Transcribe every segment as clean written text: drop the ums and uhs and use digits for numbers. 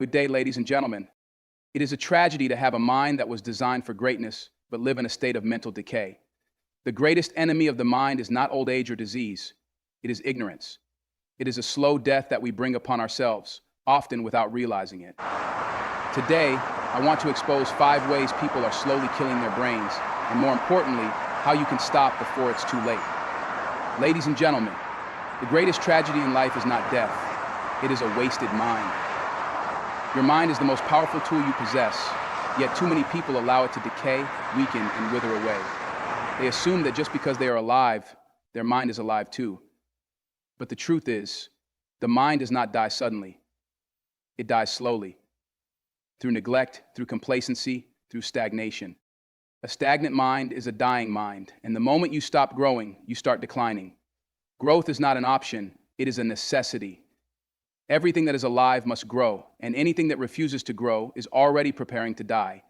Good day, ladies and gentlemen. It is a tragedy to have a mind that was designed for greatness but live in a state of mental decay. The greatest enemy of the mind is not old age or disease, it is ignorance. It is a slow death that we bring upon ourselves, often without realizing it. Today, I want to expose 5 ways people are slowly killing their brains, and more importantly, how you can stop before it's too late. Ladies and gentlemen, the greatest tragedy in life is not death, it is a wasted mind. Your mind is the most powerful tool you possess, yet too many people allow it to decay, weaken, and wither away. They assume that just because they are alive, their mind is alive too. But the truth is, the mind does not die suddenly. It dies slowly. Through neglect, through complacency, through stagnation. A stagnant mind is a dying mind, and the moment you stop growing, you start declining. Growth is not an option, it is a necessity. Everything that is alive must grow, and anything that refuses to grow is already preparing to die.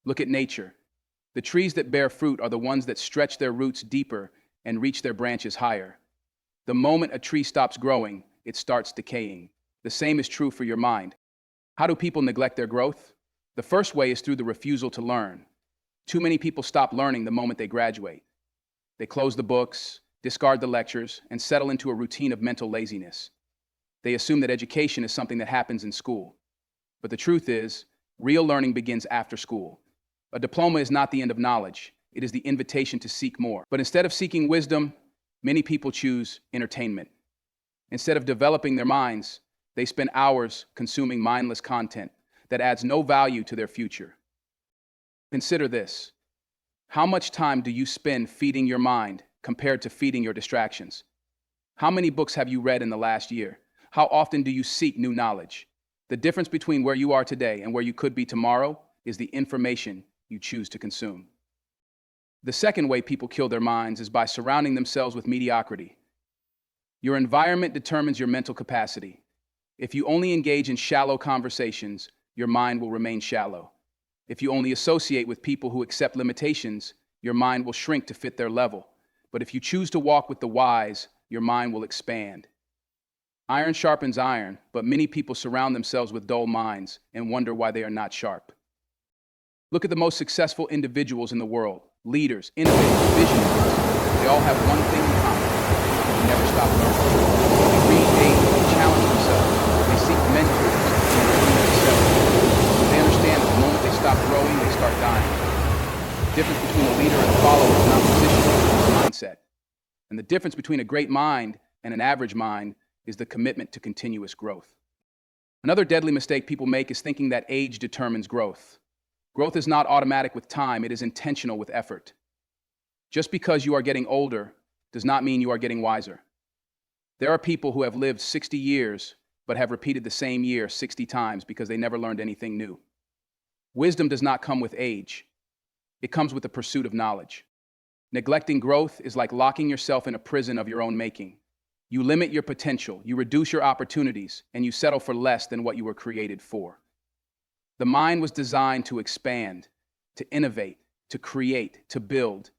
Look at nature. The trees that bear fruit are the ones that stretch their roots deeper and reach their branches higher. The moment a tree stops growing, it starts decaying. The same is true for your mind. How do people neglect their growth? The first way is through the refusal to learn. Too many people stop learning the moment they graduate. They close the books, discard the lectures, and settle into a routine of mental laziness. They assume that education is something that happens in school. But the truth is, real learning begins after school. A diploma is not the end of knowledge. It is the invitation to seek more. But instead of seeking wisdom, many people choose entertainment. Instead of developing their minds, they spend hours consuming mindless content that adds no value to their future. Consider this. How much time do you spend feeding your mind compared to feeding your distractions? How many books have you read in the last year? How often do you seek new knowledge? The difference between where you are today and where you could be tomorrow is the information you choose to consume. The second way people kill their minds is by surrounding themselves with mediocrity. Your environment determines your mental capacity. If you only engage in shallow conversations, your mind will remain shallow. If you only associate with people who accept limitations, your mind will shrink to fit their level. But if you choose to walk with the wise, your mind will expand. Iron sharpens iron, but many people surround themselves with dull minds and wonder why they are not sharp. Look at the most successful individuals in the world, leaders, innovators, visionaries. They all have one thing in common: they never stop learning. They read, they challenge themselves. They seek mentors and improve themselves. They understand that the moment they stop growing, they start dying. The difference between a leader and a follower is not position, it's mindset. And the difference between a great mind and an average mind is the commitment to continuous growth. Another deadly mistake people make is thinking that age determines growth. Growth is not automatic with time, it is intentional with effort. Just because you are getting older does not mean you are getting wiser. There are people who have lived 60 years but have repeated the same year 60 times because they never learned anything new. Wisdom does not come with age. It comes with the pursuit of knowledge. Neglecting growth is like locking yourself in a prison of your own making. You limit your potential, you reduce your opportunities, and you settle for less than what you were created for. The mind was designed to expand, to innovate, to create, to build.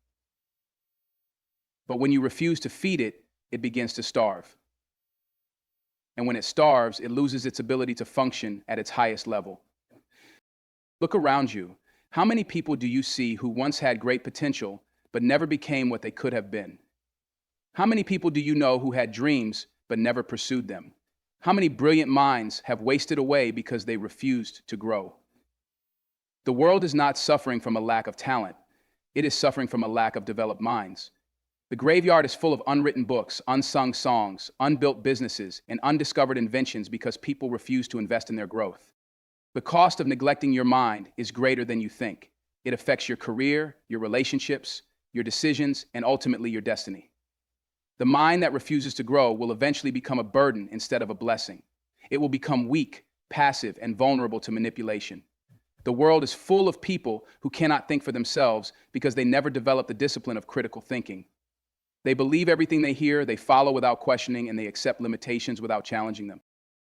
But when you refuse to feed it, it begins to starve. And when it starves, it loses its ability to function at its highest level. Look around you. How many people do you see who once had great potential, but never became what they could have been? How many people do you know who had dreams but never pursued them? How many brilliant minds have wasted away because they refused to grow? The world is not suffering from a lack of talent. It is suffering from a lack of developed minds. The graveyard is full of unwritten books, unsung songs, unbuilt businesses, and undiscovered inventions because people refuse to invest in their growth. The cost of neglecting your mind is greater than you think. It affects your career, your relationships, your decisions, and ultimately your destiny. The mind that refuses to grow will eventually become a burden instead of a blessing. It will become weak, passive, and vulnerable to manipulation. The world is full of people who cannot think for themselves because they never develop the discipline of critical thinking. They believe everything they hear, they follow without questioning, and they accept limitations without challenging them.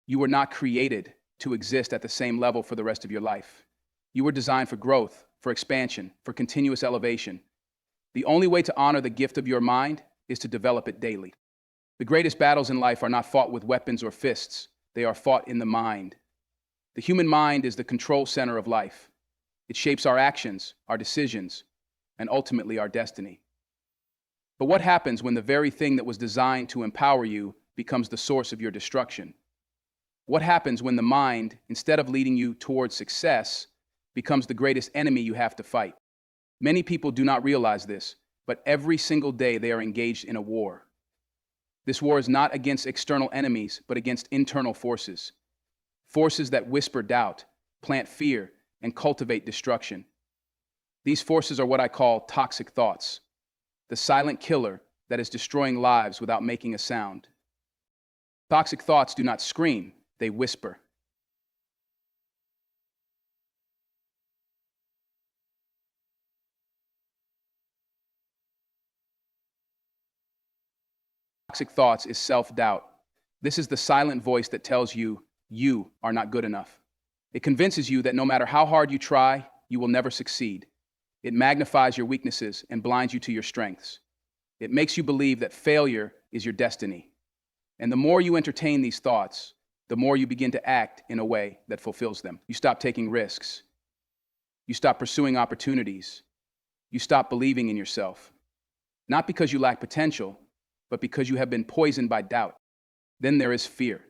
You were not created to exist at the same level for the rest of your life. You were designed for growth, for expansion, for continuous elevation. The only way to honor the gift of your mind is to develop it daily. The greatest battles in life are not fought with weapons or fists. They are fought in the mind. The human mind is the control center of life. It shapes our actions, our decisions, and ultimately our destiny. But what happens when the very thing that was designed to empower you becomes the source of your destruction? What happens when the mind, instead of leading you towards success, becomes the greatest enemy you have to fight? Many people do not realize this, but every single day they are engaged in a war. This war is not against external enemies, but against internal forces. Forces that whisper doubt, plant fear, and cultivate destruction. These forces are what I call toxic thoughts, the silent killer that is destroying lives without making a sound. Toxic thoughts do not scream, they whisper. Toxic thoughts is self-doubt. This is the silent voice that tells you, you are not good enough. It convinces you that no matter how hard you try, you will never succeed. It magnifies your weaknesses and blinds you to your strengths. It makes you believe that failure is your destiny. And the more you entertain these thoughts, the more you begin to act in a way that fulfills them. You stop taking risks. You stop pursuing opportunities. You stop believing in yourself. Not because you lack potential, but because you have been poisoned by doubt. Then there is fear.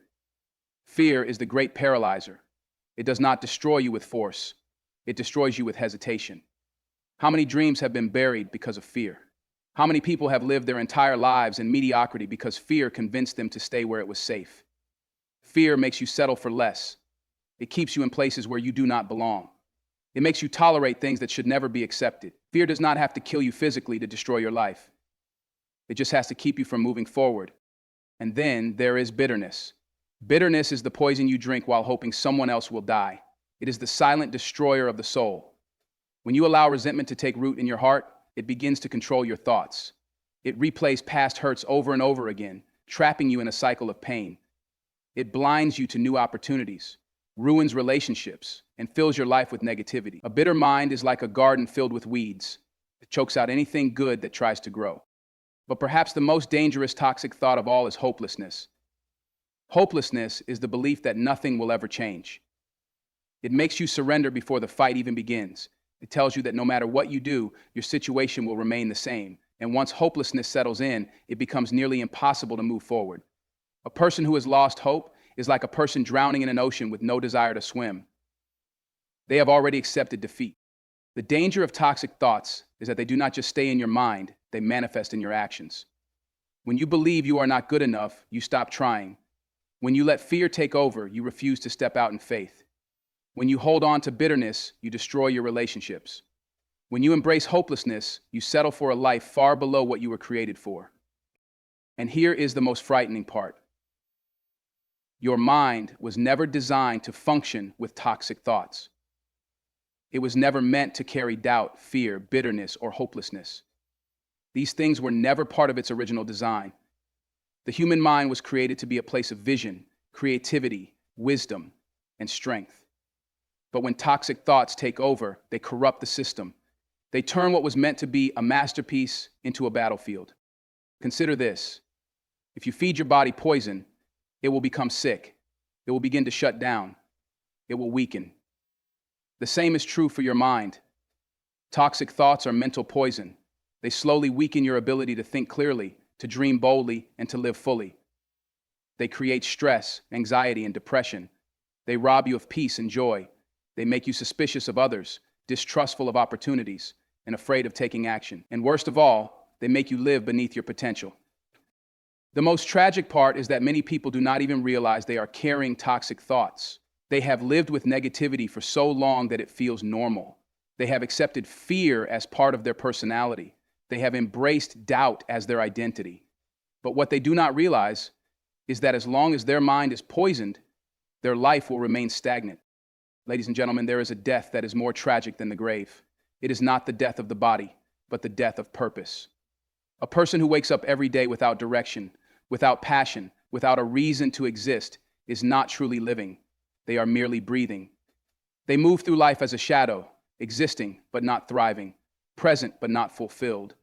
Fear is the great paralyzer. It does not destroy you with force. It destroys you with hesitation. How many dreams have been buried because of fear? How many people have lived their entire lives in mediocrity because fear convinced them to stay where it was safe? Fear makes you settle for less. It keeps you in places where you do not belong. It makes you tolerate things that should never be accepted. Fear does not have to kill you physically to destroy your life. It just has to keep you from moving forward. And then there is bitterness. Bitterness is the poison you drink while hoping someone else will die. It is the silent destroyer of the soul. When you allow resentment to take root in your heart, it begins to control your thoughts. It replays past hurts over and over again, trapping you in a cycle of pain. It blinds you to new opportunities, ruins relationships, and fills your life with negativity. A bitter mind is like a garden filled with weeds. It chokes out anything good that tries to grow. But perhaps the most dangerous toxic thought of all is hopelessness. Hopelessness is the belief that nothing will ever change. It makes you surrender before the fight even begins. It tells you that no matter what you do, your situation will remain the same. And once hopelessness settles in, it becomes nearly impossible to move forward. A person who has lost hope is like a person drowning in an ocean with no desire to swim. They have already accepted defeat. The danger of toxic thoughts is that they do not just stay in your mind, they manifest in your actions. When you believe you are not good enough, you stop trying. When you let fear take over, you refuse to step out in faith. When you hold on to bitterness, you destroy your relationships. When you embrace hopelessness, you settle for a life far below what you were created for. And here is the most frightening part. Your mind was never designed to function with toxic thoughts. It was never meant to carry doubt, fear, bitterness, or hopelessness. These things were never part of its original design. The human mind was created to be a place of vision, creativity, wisdom, and strength. But when toxic thoughts take over, they corrupt the system. They turn what was meant to be a masterpiece into a battlefield. Consider this. If you feed your body poison, it will become sick. It will begin to shut down. It will weaken. The same is true for your mind. Toxic thoughts are mental poison. They slowly weaken your ability to think clearly, to dream boldly, and to live fully. They create stress, anxiety, and depression. They rob you of peace and joy. They make you suspicious of others, distrustful of opportunities, and afraid of taking action. And worst of all, they make you live beneath your potential. The most tragic part is that many people do not even realize they are carrying toxic thoughts. They have lived with negativity for so long that it feels normal. They have accepted fear as part of their personality. They have embraced doubt as their identity. But what they do not realize is that as long as their mind is poisoned, their life will remain stagnant. Ladies and gentlemen, there is a death that is more tragic than the grave. It is not the death of the body, but the death of purpose. A person who wakes up every day without direction, without passion, without a reason to exist, is not truly living. They are merely breathing. They move through life as a shadow, existing but not thriving, present but not fulfilled.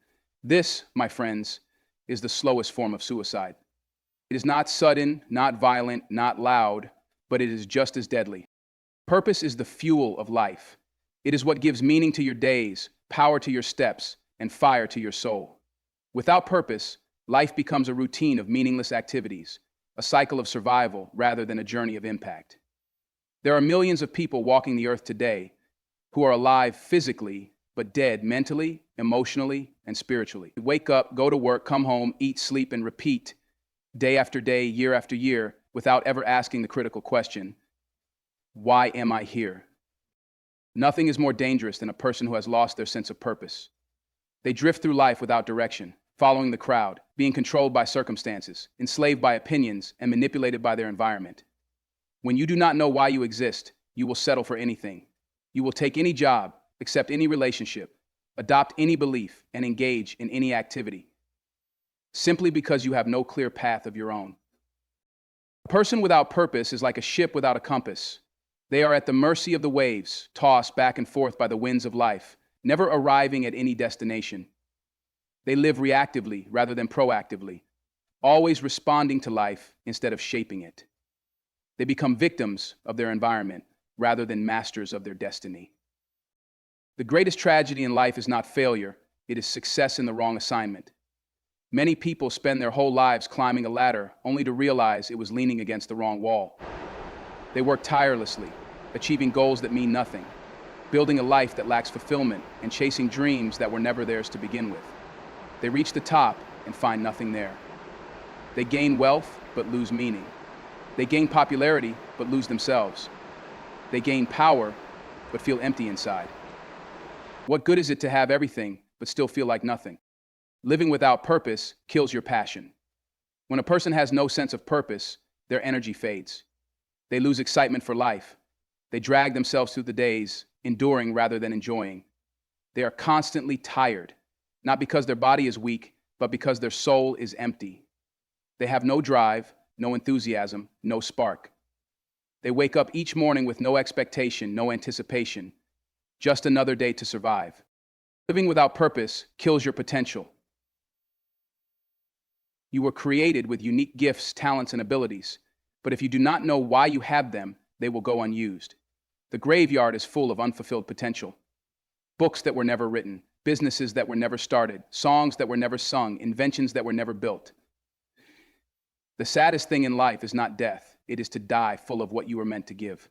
This, my friends, is the slowest form of suicide. It is not sudden, not violent, not loud, but it is just as deadly. Purpose is the fuel of life. It is what gives meaning to your days, power to your steps, and fire to your soul. Without purpose, life becomes a routine of meaningless activities, a cycle of survival rather than a journey of impact. There are millions of people walking the earth today who are alive physically, but dead mentally, emotionally, and spiritually. They wake up, go to work, come home, eat, sleep, and repeat day after day, year after year, without ever asking the critical question, why am I here? Nothing is more dangerous than a person who has lost their sense of purpose. They drift through life without direction, following the crowd, being controlled by circumstances, enslaved by opinions, and manipulated by their environment. When you do not know why you exist, you will settle for anything. You will take any job, accept any relationship, adopt any belief, and engage in any activity, simply because you have no clear path of your own. A person without purpose is like a ship without a compass. They are at the mercy of the waves, tossed back and forth by the winds of life, never arriving at any destination. They live reactively rather than proactively, always responding to life instead of shaping it. They become victims of their environment rather than masters of their destiny. The greatest tragedy in life is not failure, it is success in the wrong assignment. Many people spend their whole lives climbing a ladder only to realize it was leaning against the wrong wall. They work tirelessly, achieving goals that mean nothing, building a life that lacks fulfillment, and chasing dreams that were never theirs to begin with. They reach the top and find nothing there. They gain wealth but lose meaning. They gain popularity but lose themselves. They gain power but feel empty inside. What good is it to have everything but still feel like nothing? Living without purpose kills your passion. When a person has no sense of purpose, their energy fades. They lose excitement for life. They drag themselves through the days, enduring rather than enjoying. They are constantly tired, not because their body is weak, but because their soul is empty. They have no drive, no enthusiasm, no spark. They wake up each morning with no expectation, no anticipation, just another day to survive. Living without purpose kills your potential. You were created with unique gifts, talents, and abilities, but if you do not know why you have them, they will go unused. The graveyard is full of unfulfilled potential. Books that were never written, businesses that were never started, songs that were never sung, inventions that were never built. The saddest thing in life is not death, it is to die full of what you were meant to give.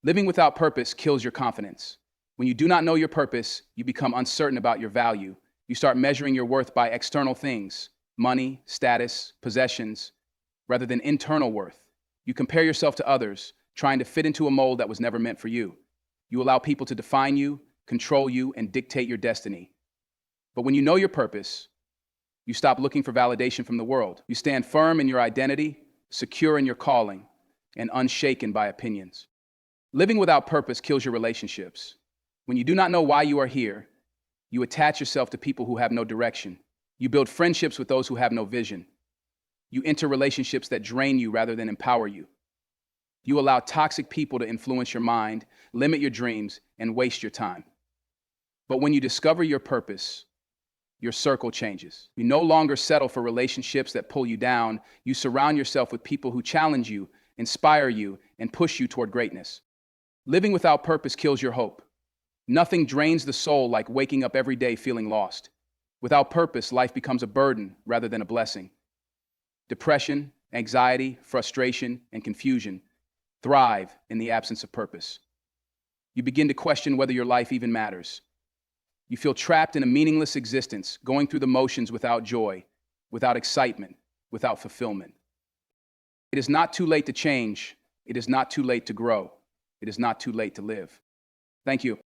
Living without purpose kills your confidence. When you do not know your purpose, you become uncertain about your value. You start measuring your worth by external things, money, status, possessions, rather than internal worth. You compare yourself to others, trying to fit into a mold that was never meant for you. You allow people to define you, control you, and dictate your destiny. But when you know your purpose, you stop looking for validation from the world. You stand firm in your identity, secure in your calling, and unshaken by opinions. Living without purpose kills your relationships. When you do not know why you are here, you attach yourself to people who have no direction. You build friendships with those who have no vision. You enter relationships that drain you rather than empower you. You allow toxic people to influence your mind, limit your dreams, and waste your time. But when you discover your purpose, your circle changes. You no longer settle for relationships that pull you down. You surround yourself with people who challenge you, inspire you, and push you toward greatness. Living without purpose kills your hope. Nothing drains the soul like waking up every day feeling lost. Without purpose, life becomes a burden rather than a blessing. Depression, anxiety, frustration, and confusion thrive in the absence of purpose. You begin to question whether your life even matters. You feel trapped in a meaningless existence, going through the motions without joy, without excitement, without fulfillment. It is not too late to change. It is not too late to grow. It is not too late to live. Thank you.